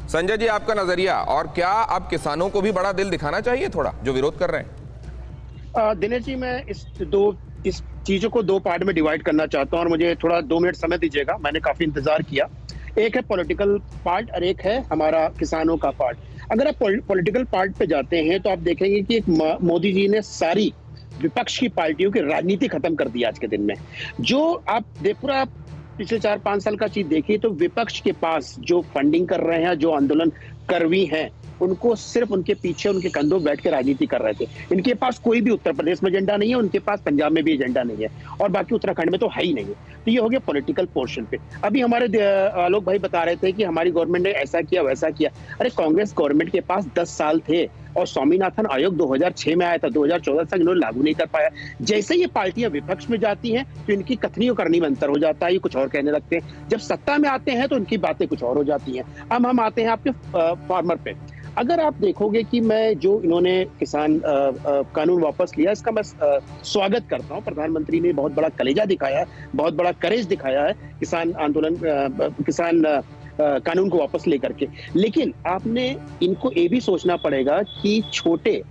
संजय जी, आपका नजरिया, और क्या अब किसानों को भी बड़ा दिल दिखाना चाहिए थोड़ा, जो विरोध कर रहे हैं? दिनेश जी, मैं इस चीजों को दो पार्ट में डिवाइड करना चाहता हूं और मुझे थोड़ा 2 मिनट समय दीजिएगा। मैंने काफी इंतजार किया। एक है पॉलिटिकल पार्ट और एक है हमारा किसानों का पार्ट। अगर आप पॉलिटिकल पार्ट पे जाते हैं तो आप देखेंगे कि एक मोदी जी ने सारी विपक्ष की पार्टियों की राजनीति खत्म कर दी आज के दिन में। जो आप पूरा पिछले 4-5 साल का चीज देखिए तो विपक्ष के पास जो फंडिंग कर रहे हैं, जो आंदोलन करवी हैं, उनको सिर्फ उनके पीछे उनके कंधों बैठ के राजनीति कर रहे थे। इनके पास कोई भी उत्तर प्रदेश में एजेंडा नहीं है, उनके पास पंजाब में भी एजेंडा नहीं है और बाकी उत्तराखंड में तो है ही नहीं है। तो ये हो गया पॉलिटिकल पोर्शन पे। अभी हमारे आलोक भाई बता रहे थे कि हमारी गवर्नमेंट ने ऐसा किया वैसा किया। अरे कांग्रेस गवर्नमेंट के पास 10 साल थे और स्वामीनाथन आयोग 2006 में आया था, 2014 तक इन्होंने लागू नहीं कर पाया। जैसे ये पार्टियां विपक्ष में जाती हैं तो इनकी कथनी और करनी में अंतर हो जाता है, ये कुछ और कहने लगते हैं। जब सत्ता में आते हैं तो इनकी बातें कुछ और हो जाती हैं। अब हम आते हैं आपके फार्मर पे। अगर आप देखोगे कि मैं जो इन्होंने किसान कानून वापस लिया, इसका मैं स्वागत करता हूं। प्रधानमंत्री ने बहुत बड़ा कलेजा दिखाया है, बहुत बड़ा करेज दिखाया है किसान आंदोलन किसान कानून को वापस लेकर के। लेकिन आपने इनको ये भी सोचना पड़ेगा कि छोटे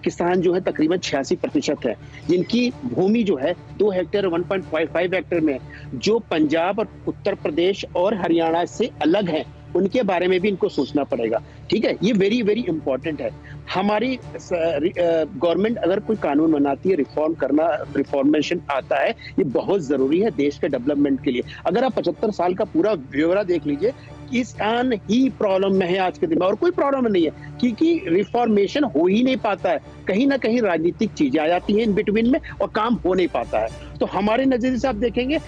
किसान जो है तकरीबन 86% है, जिनकी भूमि जो है 2 हेक्टेयर 1.55 हेक्टेयर में, जो पंजाब और उत्तर प्रदेश और हरियाणा से अलग है, उनके बारे में भी इनको सोचना पड़ेगा। ठीक है, ये वेरी वेरी इंपॉर्टेंट है। हमारी गवर्नमेंट अगर कोई कानून बनाती है, रिफॉर्मेशन आता है, ये बहुत जरूरी है देश के डेवलपमेंट के लिए। अगर आप 75 साल का पूरा ब्यौरा देख लीजिए, किसान ही प्रॉब्लम में है आज के दिन में, और कोई प्रॉब्लम नहीं है, क्योंकि रिफॉर्मेशन हो ही नहीं पाता है। कहीं ना कहीं राजनीतिक चीजें आ जाती हैं इन बिटवीन में और काम हो नहीं पाता है। तो हमारे नजरिए से आप देखेंगे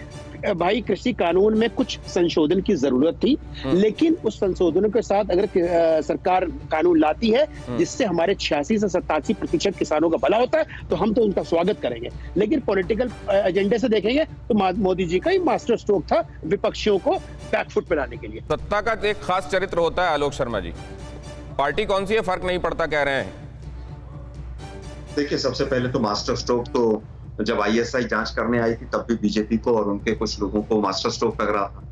भाई, कृषि कानून में कुछ संशोधन की जरूरत थी, लेकिन उस संशोधनों के साथ अगर सरकार कानून लाती है जिससे हमारे 86 से 87% किसानों का भला होता है, तो हम तो उनका स्वागत करेंगे। लेकिन पॉलिटिकल एजेंडे से देखेंगे तो मोदी जी का ही मास्टर स्ट्रोक था विपक्षियों को बैकफुट पे लाने के लिए। सत्ता का एक खास चरित्र होता है आलोक शर्मा जी, पार्टी कौन सी है फर्क नहीं पड़ता कह रहे हैं। देखिए, सबसे पहले तो मास्टर स्ट्रोक तो जब आईएसआई जांच करने आई थी तब भी बीजेपी को और उनके कुछ लोगों को मास्टर स्ट्रोक लग रहा था।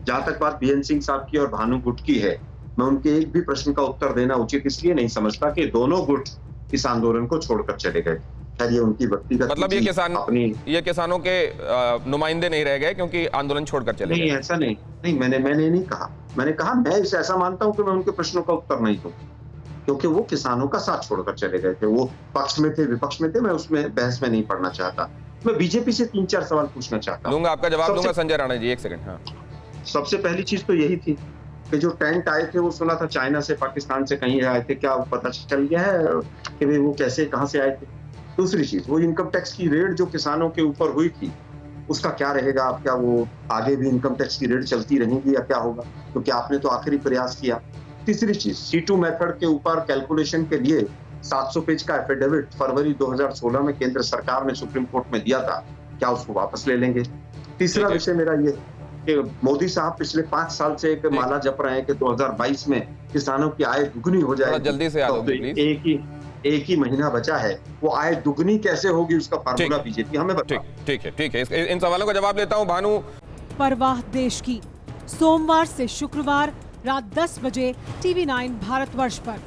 जहां तक बात बीएन सिंह साहब की और भानु गुट की है, मैं उनके एक भी प्रश्न का उत्तर देना उचित इसलिए नहीं समझता कि दोनों गुट इस आंदोलन को छोड़कर चले गए। खैर, ये उनकी व्यक्तिगत, मतलब ये किसानों के नुमाइंदे नहीं रह गए क्योंकि आंदोलन छोड़कर चले गए। नहीं, ऐसा नहीं, मैंने नहीं कहा। मैंने कहा मैं इसे ऐसा मानता हूं कि मैं उनके प्रश्नों का उत्तर नहीं दूं, क्योंकि वो किसानों का साथ छोड़कर चले गए थे। वो पक्ष में थे, विपक्ष में थे, मैं उसमें बहस में नहीं पड़ना चाहता। मैं बीजेपी से 3-4 सवाल पूछना चाहता हूं। दूंगा, आपका जवाब दूंगा संजय राणा जी, एक सेकंड। हाँ, सबसे पहली चीज तो यही थी कि जो टेंट आए थे वो सुना था चाइना से, पाकिस्तान से कहीं आए थे, क्या पता चल गया है कि भाई वो कैसे कहां से आए थे? दूसरी चीज, वो इनकम टैक्स की रेड जो किसानों के ऊपर हुई थी, उसका क्या रहेगा? क्या वो आगे भी इनकम टैक्स की रेड चलती रहेगी या क्या होगा? क्योंकि आपने तो आखिरी प्रयास किया। तीसरी चीज, C2 मेथड के ऊपर कैलकुलेशन के लिए 700 पेज का एफिडेविट फरवरी 2016 में केंद्र सरकार ने सुप्रीम कोर्ट में दिया था, क्या उसको वापस ले लेंगे? तीसरा विषय मेरा ये कि मोदी साहब पिछले 5 साल से एक माला जप रहे हैं कि 2022 में किसानों की आय दुगनी हो जाएगी। जल्दी से तो एक ही महीना बचा है, वो आय दुगनी कैसे होगी उसका फार्मूला बीजेपी हमें बताओ। ठीक है, इन सवालों का जवाब देता हूं। भानु, परवाह देश की, सोमवार से शुक्रवार रात 10 बजे TV9 भारतवर्ष पर।